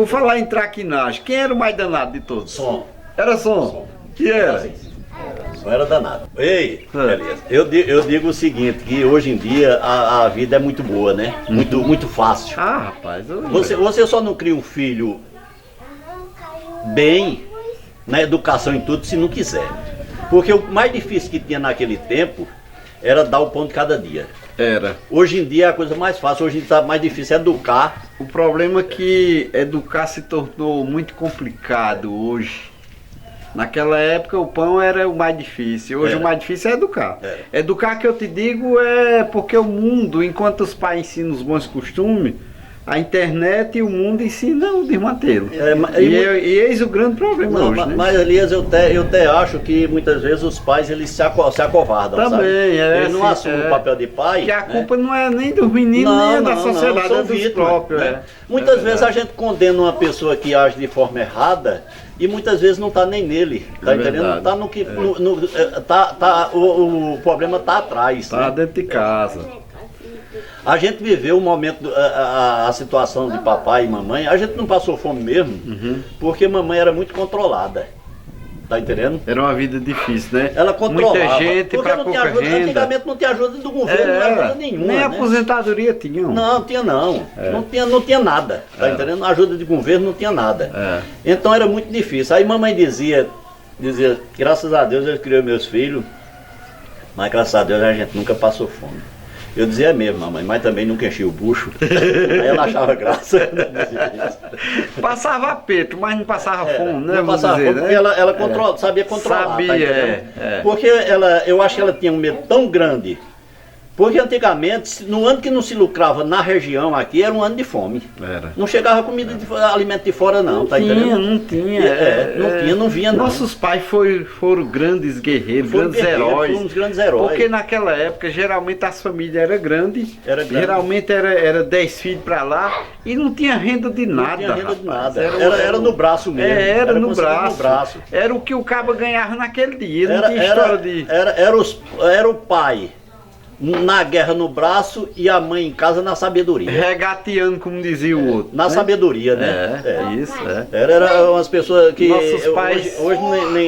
falar em traquinagem, quem era o mais danado de todos? Som. Era Som. Que era? Som era danado. Ei, Elias, eu digo o seguinte, que hoje em dia a vida é muito boa, né? Muito fácil. Ah, rapaz. Você só não cria um filho bem, na educação em tudo, se não quiser. Porque o mais difícil que tinha naquele tempo era dar o pão de cada dia. Era. Hoje em dia é a coisa mais fácil, hoje em dia está mais difícil educar. O problema é que educar se tornou muito complicado hoje. Naquela época o pão era o mais difícil, hoje o mais difícil é educar. Educar, que eu te digo, é porque o mundo, enquanto os pais ensinam os bons costumes, a internet e o mundo ensinam o desmantelo. E eis o grande problema hoje, né? Mas Elias, eu até acho que muitas vezes os pais eles se acovardam, também, sabe? Eles não assumem o papel de pai. Que a culpa não é nem dos meninos, nem da sociedade, é dos próprios. Né? Muitas vezes a gente condena uma pessoa que age de forma errada e muitas vezes não está nem nele, tá entendendo? Não está no que... o problema está atrás. Está dentro de casa. A gente viveu o momento, a situação de papai e mamãe, a gente não passou fome mesmo, porque mamãe era muito controlada. Tá entendendo? Era uma vida difícil, né? Ela controlava. Muita gente para pouca renda. Antigamente não tinha ajuda do governo, não tinha ajuda nenhuma. Nem né? aposentadoria tinha. Não, tinha não. Não tinha nada. Tá entendendo? Ajuda de governo não tinha nada. Então era muito difícil. Aí mamãe dizia, graças a Deus eu criei meus filhos, mas graças a Deus a gente nunca passou fome. Eu dizia mesmo, mamãe, mas também nunca enchia o bucho. Aí ela achava graça. Passava aperto, mas não passava fome, né? Não passava fome, né? porque ela sabia controlar. Sabia, tá Porque eu acho que ela tinha um medo tão grande. Porque antigamente, no ano que não se lucrava na região aqui, era um ano de fome. Era. Não chegava comida alimento de fora não, tá entendendo? Não tinha. Não vinha não. Nossos pais foram grandes guerreiros, grandes heróis. Foram uns grandes heróis. Porque naquela época, geralmente as famílias eram grandes. Geralmente era 10 filhos para lá e não tinha renda de nada. Não tinha renda de nada. Era no braço mesmo. Era no braço. Era o que o cabo ganhava naquele dia. Não tinha história de... Era o pai na guerra no braço e a mãe em casa na sabedoria. Regateando, como dizia o outro. Na sabedoria, né? Isso. Era umas pessoas que nossos pais, hoje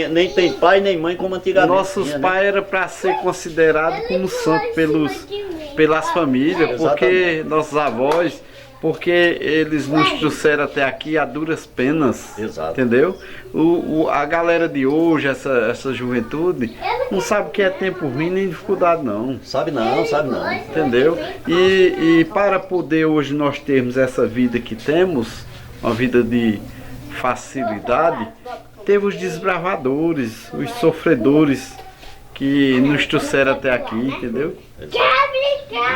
nem tem pai nem mãe como antigamente. Nossos pais eram para ser considerados como santos pelas famílias, porque nossos avós, porque eles nos trouxeram até aqui a duras penas. Exato. Entendeu? A galera de hoje, essa juventude, não sabe o que é tempo ruim nem dificuldade não. Sabe não. Entendeu? E para poder hoje nós termos essa vida que temos, uma vida de facilidade, teve os desbravadores, os sofredores que nos trouxeram até aqui, entendeu?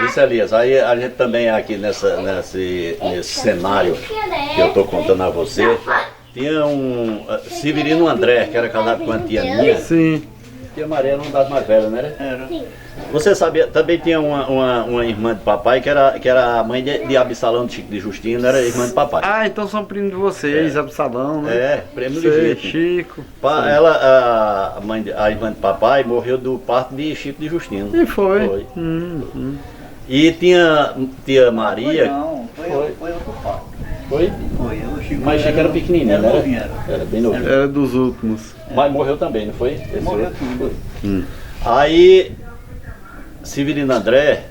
Isso, Elias, aí a gente também aqui nesse cenário que eu estou contando a você, tinha um Severino André, que era casado com a tia minha. Sim. Tia Maria era uma das mais velhas, né? Era. Você sabia, também tinha uma irmã de papai, que era a mãe de Absalão de Chico de Justino, era irmã de papai. Ah, então são primos de vocês, Absalão, né? Primo legítimo. Chico. A irmã de papai morreu do parto de Chico de Justino. E foi. E tinha tia Maria. Foi outro parto. Foi? Foi, mas Chico era pequenininho, né? Era bem novinho. Era dos últimos. Mas morreu também, não foi? Morreu tudo. Aí, Severino André,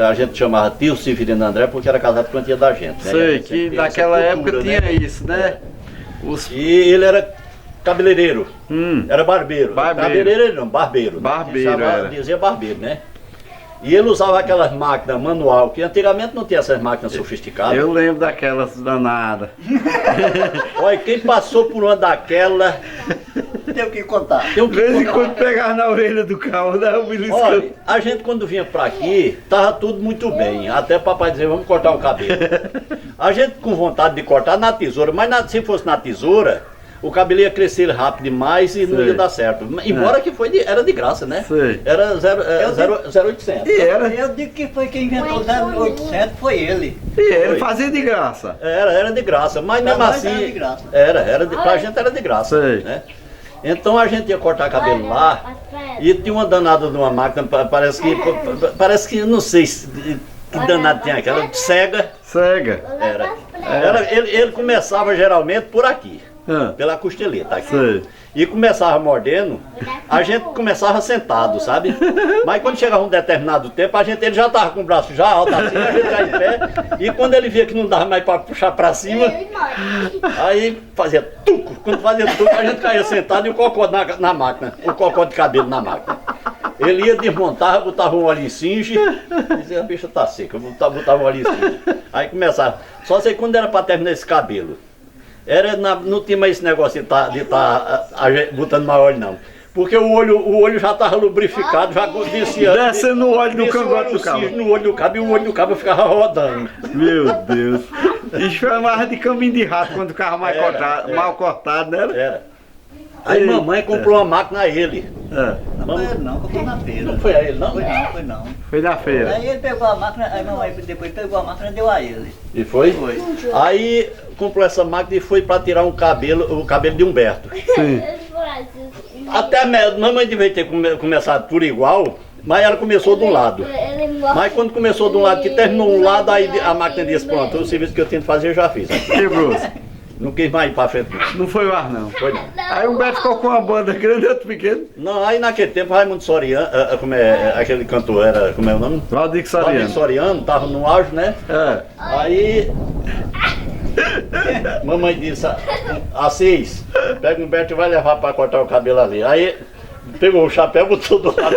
a gente chamava tio Severino André porque era casado com a tia da gente. Né? Sei, que naquela época tinha isso, né? E ele era cabeleireiro, era barbeiro. Cabeleireiro não, barbeiro. Barbeiro, dizia barbeiro, né? E ele usava aquelas máquinas manual, que antigamente não tinha essas máquinas sofisticadas. Eu lembro daquelas danadas. Olha, quem passou por uma daquela... Tem o que contar. De vez em quando pegava na orelha do carro, dava um beliscão. Olha, a gente quando vinha pra aqui, tava tudo muito bem. Até papai dizia, vamos cortar o cabelo. A gente com vontade de cortar na tesoura, mas se fosse na tesoura, o cabelo ia crescer rápido demais e não ia dar certo. Embora que era de graça, né? Sei. Era 0,800. E era. Eu digo que foi quem inventou 0800, foi ele. E ele fazia de graça. Era de graça, mas mesmo assim... Era de graça. Pra gente era de graça. Sei. Né? Então a gente ia cortar cabelo lá e tinha uma danada de uma máquina, parece que não sei que danada tinha aquela, cega. Cega. Era. Ele começava geralmente por aqui, pela costeleta aqui. Sei. E começava mordendo, a gente começava sentado, sabe? Mas quando chegava um determinado tempo, ele já estava com o braço já alto assim, a gente já em pé. E quando ele via que não dava mais para puxar para cima, aí fazia tuco. Quando fazia tuco, a gente caía sentado e o cocô na máquina, o cocô de cabelo na máquina. Ele ia desmontar, botava um óleo em cinge, dizia, a bicha tá seca, botava um óleo em cinge. Aí começava, só sei quando era para terminar esse cabelo. Não tinha mais esse negócio de tá botando mais óleo não. Porque o olho já estava lubrificado, já descia. Descendo o óleo no cangote do cabo. No olho do cabo e o olho do cabo ficava rodando. Meu Deus. Isso foi mais de caminho de rato quando ficava mal cortado, né? Era. Aí mamãe comprou uma máquina a ele. Não foi ele não, comprou na feira. Não foi a ele não? Foi não. Foi na feira. Aí ele pegou a máquina, aí mamãe depois pegou a máquina e deu a ele. E foi? Foi. Aí comprou essa máquina e foi para tirar o cabelo de Humberto. Sim. Até a mamãe devia ter começado por igual, mas ela começou de um lado. Mas quando começou de um lado, que terminou um lado, aí a máquina disse, pronto, o serviço que eu tinha que fazer eu já fiz. Quebrou-se. Não quis mais ir para frente. Não foi o ar, não. Foi não. Aí o Beto ficou com uma banda grande e outro pequeno. Não, aí naquele tempo Raimundo Soriano, aquele cantor era, como é o nome? Valdir Valdir Soriano, tava no auge, né? Aí mamãe disse, Assis, pega o Humberto e vai levar para cortar o cabelo ali. Aí pegou o chapéu e botou do lado.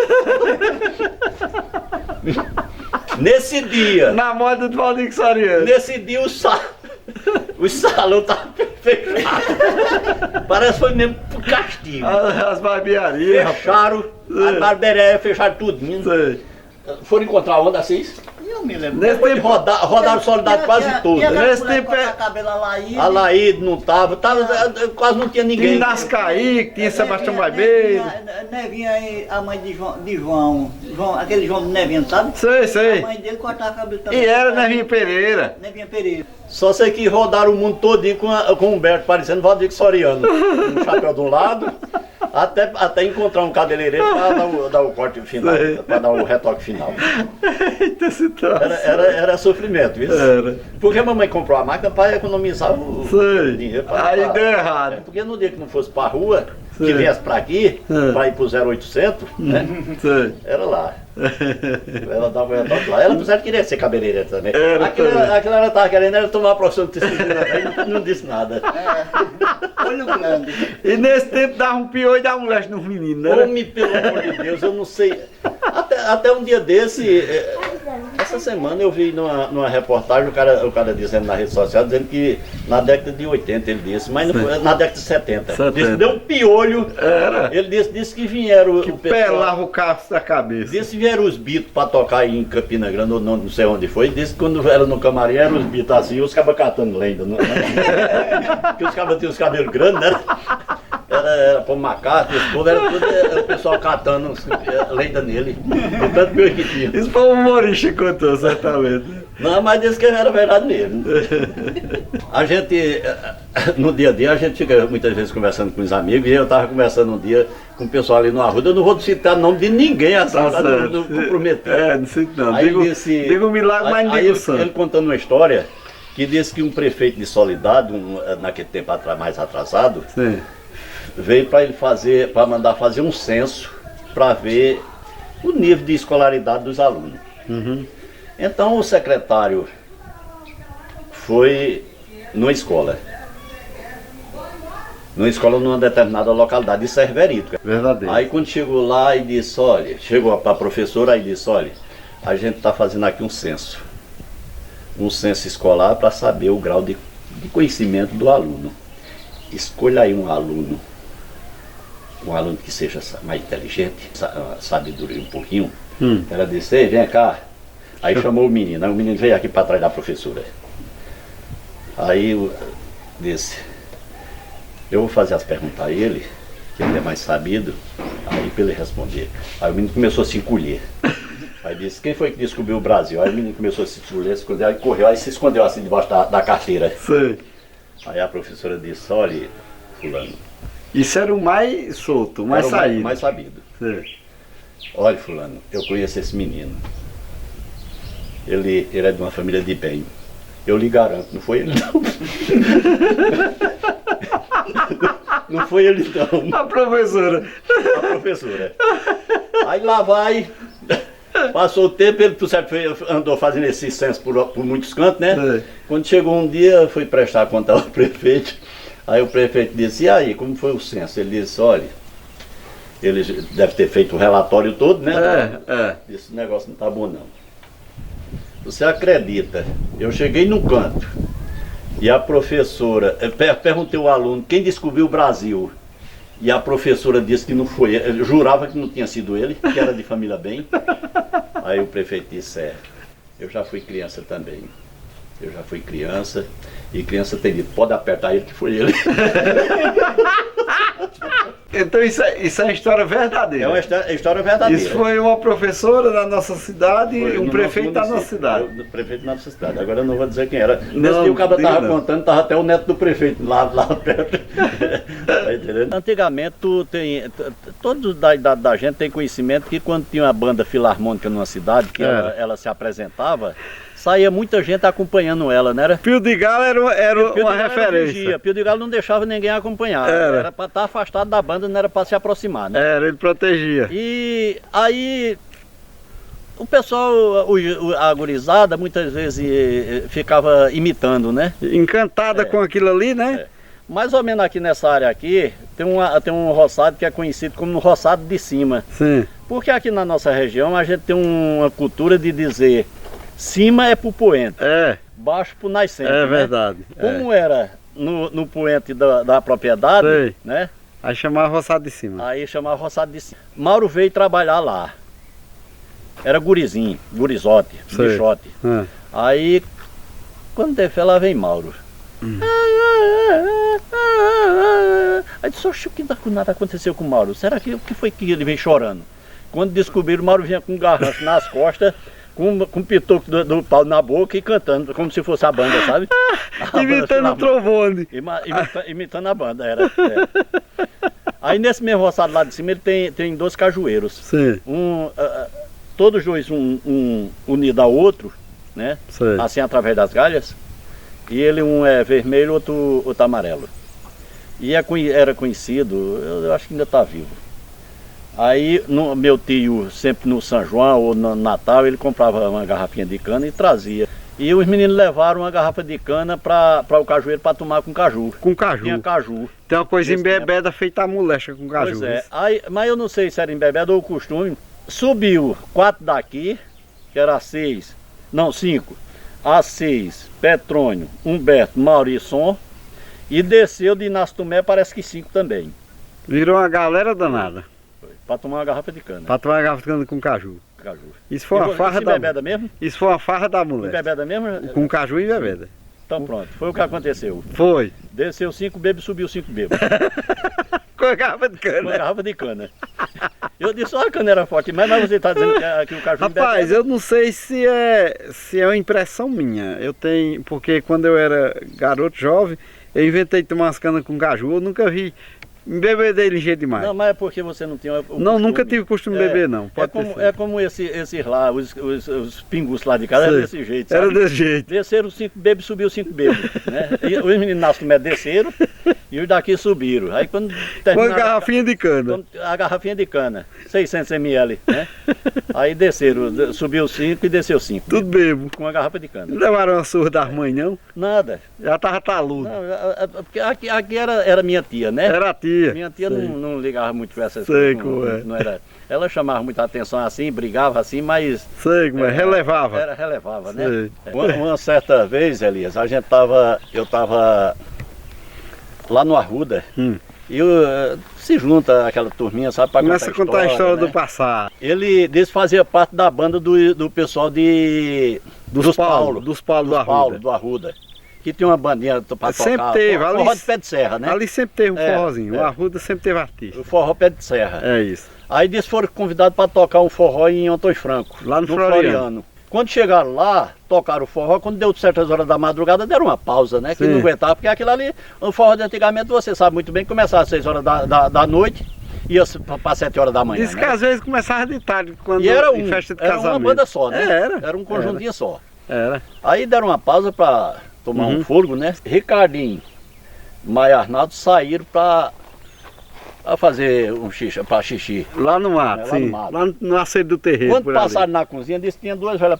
Nesse dia. Na moda do Valdir Soriano. Nesse dia o salão tá fechado. Parece que foi mesmo por castigo. As barbearias. Fecharam, as barbearias fecharam tudinho. Sei. Foram encontrar onde, Assis? Eu me lembro. Nesse tempo Rodaram Soledade quase toda. Nesse tempo cabelo a Laíde não tava, quase não tinha ninguém. tinha Nascaí, tinha Sebastião Barbeiro. Nevinha aí, a mãe de João, aquele João do Nevinha, sabe? Sei. A mãe dele cortava cabelo também. E era Nevinho Pereira. Nevinha Pereira. Só sei que rodaram o mundo todinho com o Humberto, parecendo Valdir Soriano. Um chapéu de um lado, até encontrar um cabeleireiro para dar o corte final, para dar o retoque final. Eita situação. Era sofrimento, viu? Era. Porque a mamãe comprou a máquina para economizar o dinheiro. Aí deu errado. Porque no dia que não fosse para a rua, Sei. que viesse para aqui, para ir para o 0800, né? Sei. Era lá. Ela dava o retoque lá. Ela apesar de querer ser cabeleireira também. Aquilo ela estava querendo era tomar a profissão de testemunha e não disse nada. Olho grande. E nesse tempo dava um pior e dava um leste nos meninos, né? Homem, pelo amor de Deus, eu não sei. Até um dia desse, essa semana eu vi numa reportagem o cara dizendo na rede social, dizendo que na década de 80 ele disse, mas não foi, na década de 70. Disse, deu um piolho. Ele disse que vieram Que o pessoal, pelava o carro da cabeça. disse que vieram os Beatles para tocar em Campina Grande, ou não sei onde foi. Disse que quando era no camarim eram os Beatles assim, os cabas catando lenda. Porque os cabas tinham os cabelos grandes, né? Era Paul McCartney, esse povo, era o pessoal catando lenda nele. O tanto pior que tinha. Isso foi um humorista que contou, certamente. Não, mas disse que era verdade mesmo. A gente, no dia a dia, a gente fica muitas vezes conversando com os amigos, e eu estava conversando um dia com o pessoal ali no Arruda, eu não vou citar nome de ninguém assim, Tá para não comprometer. Não sei não. Aí Digo um milagre, mas não aí digo santo. ele contando uma história que disse que um prefeito de Soledade, naquele tempo mais atrasado, Sim. veio para mandar fazer um censo para ver o nível de escolaridade dos alunos. Uhum. Então o secretário foi numa escola numa determinada localidade, isso é verídico. Verdadeiro. Aí quando chegou lá e disse, olha, chegou para a professora e disse, olha, a gente está fazendo aqui um censo escolar para saber o grau de conhecimento do aluno. Escolha aí um aluno que seja mais inteligente, sabedoria um pouquinho. Ela disse, ei, vem cá. Aí chamou o menino veio aqui para trás da professora. Aí eu disse, eu vou fazer as perguntas a ele, que ele é mais sabido, aí para ele responder. Aí o menino começou a se encolher. Aí disse, quem foi que descobriu o Brasil? Aí o menino começou a se esconder, aí correu, aí se escondeu assim debaixo da carteira. Sei. Aí a professora disse, olha, fulano. Isso era o mais solto, o mais era saído. O mais sabido. Sei. Olha, fulano, eu conheço esse menino. Ele é de uma família de bem. Eu lhe garanto, não foi ele não. Não foi ele não. A professora. A professora. Aí lá vai, passou o tempo, ele andou fazendo esse censo por muitos cantos, né? É. Quando chegou um dia, fui prestar conta ao prefeito. Aí o prefeito disse, e aí, como foi o censo? Ele disse, olha, ele deve ter feito o relatório todo, né? Esse negócio não tá bom não. Você acredita, eu cheguei num canto e a professora, perguntei ao aluno quem descobriu o Brasil. E a professora disse que não foi ele, eu jurava que não tinha sido ele, que era de família bem. Aí o prefeito disse, eu já fui criança também. Eu já fui criança, e criança tem dito, pode apertar ele que foi ele. Então isso é história verdadeira. É uma história verdadeira. Isso foi uma professora da nossa cidade e um prefeito da nossa cidade. O prefeito da nossa cidade. Agora eu não vou dizer quem era. Não, nesse dia o cara estava não. contando, estava até o neto do prefeito lá perto. Tá entendendo? Antigamente, todos da idade da gente tem conhecimento que quando tinha uma banda filarmônica numa cidade, que ela se apresentava, saía muita gente acompanhando ela, né? Pio de Galo era uma referência. Pio de Galo não deixava ninguém acompanhar. Era para estar afastado da banda, não era para se aproximar, né? Era, ele protegia. E aí o pessoal, a gurizada, muitas vezes ficava imitando, né? Encantada com aquilo ali, né? Mais ou menos aqui nessa área aqui, tem um roçado que é conhecido como roçado de cima. Sim. Porque aqui na nossa região a gente tem uma cultura de dizer cima é pro poente, baixo pro nascente. É verdade. Como era no poente da propriedade, sei, né? Aí chamava roçado de cima. Aí chamava roçado de cima. Mauro veio trabalhar lá. Era gurizinho, gurizote, sei, bichote. Aí, quando teve fé, lá vem Mauro. Aí disse, oxe, o que nada aconteceu com o Mauro? Será que o que foi que ele veio chorando? Quando descobriram, o Mauro vinha com um garrancho nas costas, com o pitoco do pau na boca e cantando, como se fosse a banda, sabe? Imitando o trovone. Imitando a banda, era. Aí nesse mesmo roçado lá de cima, ele tem 2 cajueiros. Sim. Todos dois, um unido ao outro, né? Sei. Assim através das galhas. E ele, um é vermelho, outro amarelo. E era conhecido, eu acho que ainda está vivo. Aí meu tio, sempre no São João ou no Natal, ele comprava uma garrafinha de cana e trazia. E os meninos levaram uma garrafa de cana para o cajueiro para tomar com caju. Com caju. Tinha caju. Tem uma coisa embebeda feita a molecha com caju. Pois é. Aí, mas eu não sei se era embebeda ou costume. Subiu 4 daqui, que era 6, não 5. A6, Petrônio, Humberto, Maurício, e desceu de Inácio Tomé, parece que 5 também. Virou uma galera danada. Para tomar uma garrafa de cana. Para tomar uma garrafa de cana com caju. Isso foi uma farra da bebeda mesmo? Isso foi uma farra da mulher. Bebeda mesmo? Com caju e bebeda. Então pronto, foi o que aconteceu. Foi. Desceu 5 bebês, subiu 5 bebês. Com a garrafa de cana. Com a garrafa de cana. Eu disse, a cana era forte, mas você está dizendo que o caju... Rapaz, eu não sei se é uma impressão minha. Eu tenho, porque quando eu era garoto, jovem, eu inventei de tomar umas canas com caju, eu nunca vi embebedei ligeiro demais. Não, mas é porque você não tinha o não, nunca tive costume de beber, não. É como esses lá, os pingus lá de casa, era desse jeito, sabe? Era desse jeito. Desceram 5 bebês, subiu 5 bebês, né? E os meninos nascem desceram e os daqui subiram. Aí quando terminaram... Com a garrafinha de cana. A garrafinha de cana, 600 ml, né? Aí desceram, subiu 5 e desceu 5. Tudo bebo. Com a garrafa de cana. Não levaram uma surra das mães, não? Nada. Já tava taludo. Não, porque aqui era minha tia, né? Era a tia. Minha tia não ligava muito para essas coisas. Sei como é. Não era, ela chamava muita atenção assim, brigava assim, mas... Sei como é, relevava. Relevava, né? Uma certa vez, Elias, eu tava lá no Arruda, e se junta aquela turminha, sabe, para começa a contar a história, né? Do passado. Ele fazia parte da banda do pessoal dos Paulo do Arruda. Que tinha uma bandinha para tocar. Sempre teve, forró de pé de serra, né? Ali sempre teve um forrozinho, o Arruda sempre teve artista. O forró pé de serra. É isso. Aí eles foram convidados para tocar um forró em Antônio Franco. Lá no Floriano. Quando chegaram lá, tocaram o forró, quando deu certas horas da madrugada, deram uma pausa, né? Que não aguentava, porque aquilo ali, o forró de antigamente, você sabe muito bem, começava às 6 horas da noite, ia para 7 horas da manhã. Diz que às vezes começava de tarde, quando e era em festa de casamento. Era uma banda só, né? Era um conjuntinho só. Era. Aí deram uma pausa para tomar um fôlego, né? Ricardinho, Maia Arnaldo saíram para fazer um xixi. Lá no mato, Lá sim. no mato. Lá no aceito do terreiro. Quando por passaram ali. na cozinha, disse que tinha duas velhas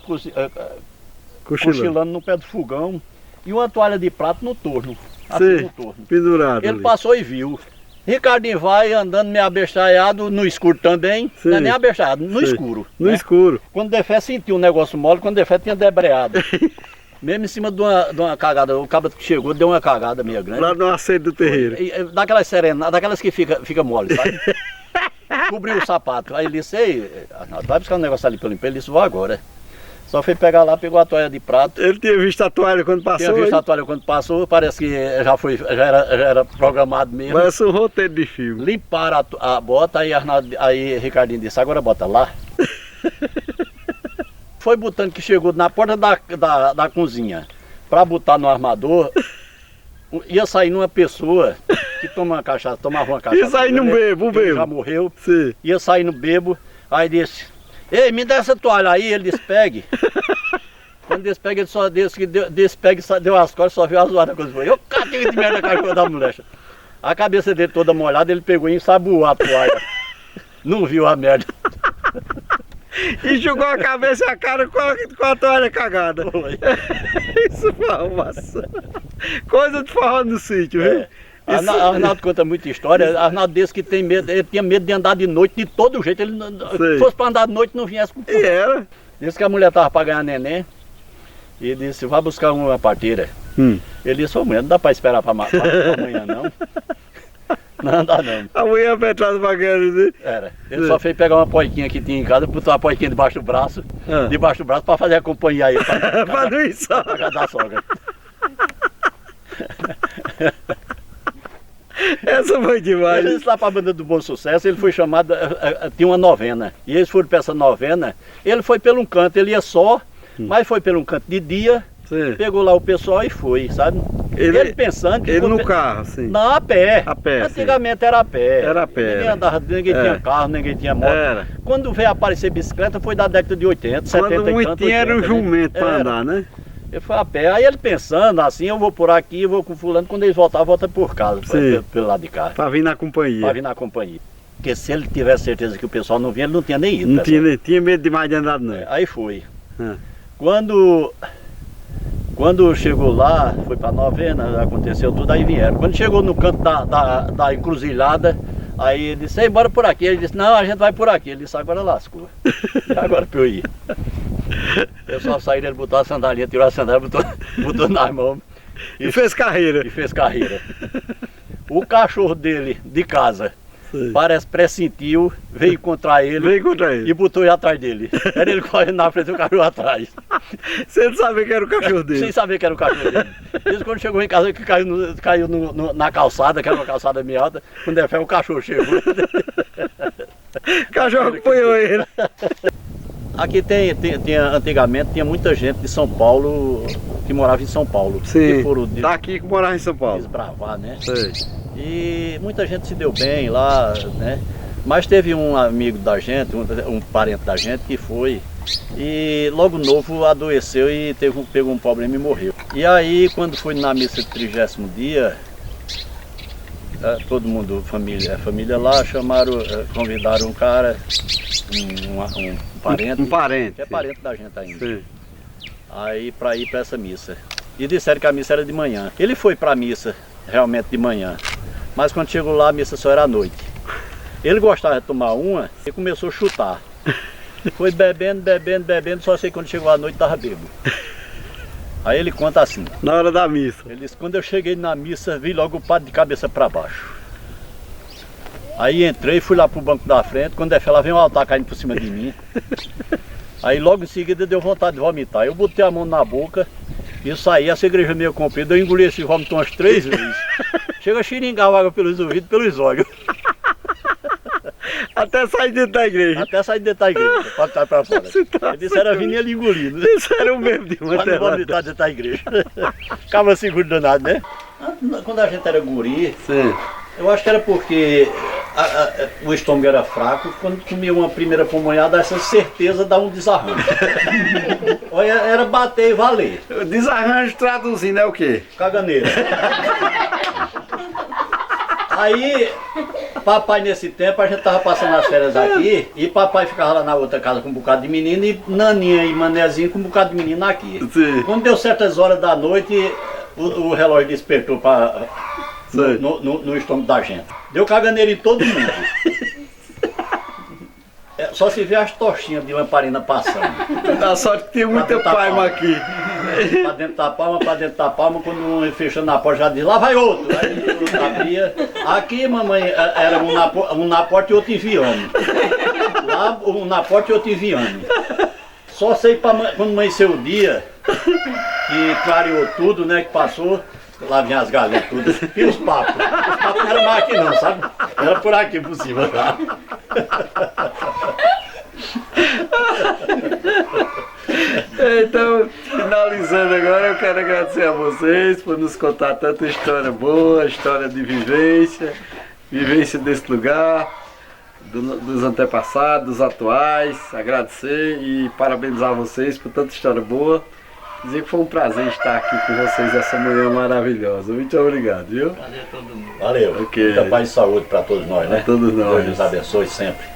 cochilando no pé do fogão e uma toalha de prato no torno. Assim, Sim, no torno. pendurado. Ele ali. passou e viu. Ricardinho vai andando meio abestalhado, no escuro também. Sim. Não é nem abestalhado, no Sim. escuro. No né? escuro. Quando Defé sentiu um negócio mole, quando Defé tinha debreado. Mesmo em cima de uma cagada, o cabra que chegou deu uma cagada meio grande. Lá no aceito do terreiro. Daquelas serenadas, daquelas que fica mole, sabe? Cobriu o sapato. Aí ele disse, ei, Arnaldo, vai buscar um negócio ali pelo ele disse, vou agora. Só foi pegar lá, pegou a toalha de prato. Ele tinha visto a toalha quando passou. Tinha visto a toalha quando passou, parece que já era programado mesmo. Parece um roteiro de filme. Limparam a bota, aí Ricardinho disse, agora bota lá. Foi botando que chegou na porta da cozinha para botar no armador, ia sair uma pessoa que tomava uma cachaça. Ia sair no bebo, ele já morreu. Sim. Ia sair no bebo, aí disse, ei, me dá essa toalha aí, ele disse, pegue. Quando disse, pegue, ele só disse, pegue, deu as costas, só viu as horas da coisa. Eu catei de merda na cara da mulher. A cabeça dele toda molhada, ele pegou e ensaboou a toalha. Não viu a merda. E jogou a cabeça e a cara com a toalha cagada. Foi. Isso foi arrumação. Coisa de forró no sítio, viu? Arnaldo conta muita história. Arnaldo disse que tem medo, ele tinha medo de andar de noite de todo jeito. Ele se fosse para andar de noite não viesse com E era. Disse que a mulher estava para ganhar neném. E disse, vai buscar uma parteira. Ele disse, ô mulher, não dá para esperar para amanhã não. Não dá não. A mulher apertada pra ganhar. Era. Ele só fez pegar uma poiquinha que tinha em casa, botou uma poiquinha debaixo do braço, para fazer a companhia aí. Pra não ir só. Pra dar sogra. Essa foi demais. Ele disse lá para a banda do Bom Sucesso, ele foi chamado, tinha uma novena. E eles foram para essa novena, ele foi pelo um canto, ele ia só, mas foi pelo um canto de dia. Sim. Pegou lá o pessoal e foi, sabe? Ele pensando que... Ele no carro, sim. Não, a pé. A pé, antigamente sim. Era a pé. Era a pé. Ninguém andava, ninguém tinha carro, ninguém tinha moto. Era. Quando veio aparecer bicicleta foi da década de 80, 70 Quando e muito tanto, tinha era um 80, jumento né? pra andar, né? Ele foi a pé. Aí ele pensando assim, eu vou por aqui, eu vou com fulano. Quando eles voltar, volta por casa, pelo lado de cá. Pra vir na companhia. Pra vir na companhia. Porque se ele tivesse certeza que o pessoal não vinha, ele não tinha nem ido. Não tinha medo demais de andar, não. Aí foi. Quando chegou lá, foi pra novena, aconteceu tudo, aí vieram. Quando chegou no canto da encruzilhada, aí ele disse, ei, bora por aqui. Ele disse, não, a gente vai por aqui. Ele disse, agora lascou. E agora pra eu ir. O pessoal saiu, ele botou a sandalinha, tirou a sandália, botou nas mãos. E fez carreira. E fez carreira. O cachorro dele, de casa, parece pressentiu, veio contra ele. E botou ele atrás dele. Era ele correndo na frente e o cachorro atrás. Sem saber que era o cachorro dele. Sem saber que era o cachorro dele. Isso quando chegou em casa, que caiu na calçada, que era uma calçada meio alta. Quando é fé, o cachorro chegou. O cachorro apanhou ele. Aqui antigamente tinha muita gente de São Paulo que morava em São Paulo. Sim, que foram daqui que morava em São Paulo. Desbravar, né? Sei. E muita gente se deu bem lá, né? Mas teve um amigo da gente, um parente da gente que foi e logo novo adoeceu e pegou um problema e morreu. E aí quando foi na missa do 30º dia, todo mundo, família lá, convidaram um cara, um parente. Um parente. Que é parente da gente ainda. Sim. Aí para ir para essa missa. E disseram que a missa era de manhã. Ele foi para a missa realmente de manhã. Mas quando chegou lá, a missa só era à noite. Ele gostava de tomar uma e começou a chutar. Foi bebendo, só sei que quando chegou à noite estava bêbado. Aí ele conta assim. Na hora da missa. Ele disse, quando eu cheguei na missa, vi logo o padre de cabeça para baixo. Aí entrei, fui lá pro banco da frente, quando ela veio um altar caindo por cima de mim. Aí logo em seguida deu vontade de vomitar. Eu botei a mão na boca e saí, essa igreja meio comprida, eu engoli esse vômito umas 3 vezes. Chega a xiringar a água pelos ouvidos, pelos olhos. Até sair dentro da igreja. Até sair dentro da igreja, para estar para fora. Ele disse, era vindo ele engolindo. Isso era o mesmo de Mas não vomitar dentro da igreja. Ficava seguro danado, né? Quando a gente era guri, sim, eu acho que era porque o estômago era fraco. Quando comia uma primeira pomonhada, essa certeza dá um desarranjo. Olha, era bater e valer. Desarranjo traduzindo é o quê? Caganeira. Aí, papai nesse tempo, a gente tava passando as férias aqui e papai ficava lá na outra casa com um bocado de menino e Naninha e Manezinho com um bocado de menino aqui. Sim. Quando deu certas horas da noite, o relógio despertou no estômago da gente. Deu caganeira em todo mundo. Só se vê as tochinhas de lamparina passando. Dá sorte que tem muita paima aqui. Pra dentro da palma, quando fechando na porta já diz, lá vai outro. Aí eu abria. Aqui, mamãe, era um na porta e outro enviando. Lá, um na porta e outro enviando. Só sei quando amanheceu o dia, que clareou tudo, né, que passou, lá vinha as galinhas tudo. E os papos? Os papos não eram mais aqui não, sabe? Era por aqui por cima, tá? Então, finalizando agora, eu quero agradecer a vocês por nos contar tanta história boa, história de vivência desse lugar, dos antepassados, dos atuais. Agradecer e parabenizar vocês por tanta história boa. Dizer que foi um prazer estar aqui com vocês essa manhã maravilhosa. Muito obrigado, viu? Valeu. Okay. Muita paz e saúde para todos nós, né? Para todos nós. Deus nos abençoe sempre.